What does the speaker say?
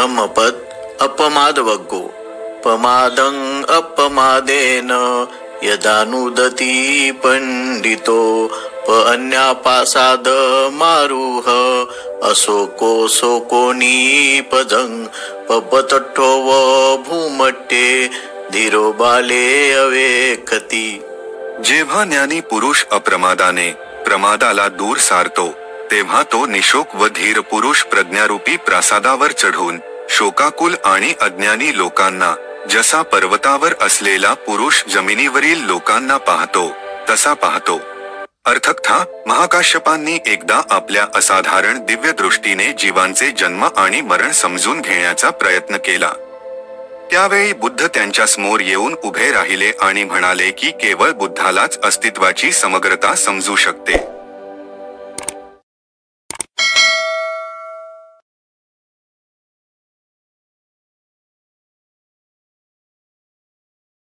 धम्मपद अपमादवग्गो पमादं अपमादेन यदानुदती पंडितो अन्यापासाद मारुह असोको सोकोनीपदं पबतट्टो व भूमट्टे धीरो बाले अवेकती. जेव्हा ज्ञानी पुरुष अप्रमादाने प्रमादाला दूर सारतो तेव्हा तो निशोक व धीर पुरुष प्रज्ञारूपी प्रासादावर चढून शोकाकुल आणि अज्ञानी लोकांना जसा पर्वतावर असलेला पुरुष जमिनीवरील लोकांना पाहतो तसा पाहतो. अर्थकथा महाकाश्यपांनी एकदा आपल्या असाधारण दिव्य दृष्टीने जीवांचे जन्म आणि मरण समजून घेण्याचा प्रयत्न केला. त्यावेळी बुद्ध त्यांच्या समोर येऊन उभे राहिले आणि म्हणाले की केवळ बुद्धालाच अस्तित्वाची समग्रता समजू शकते.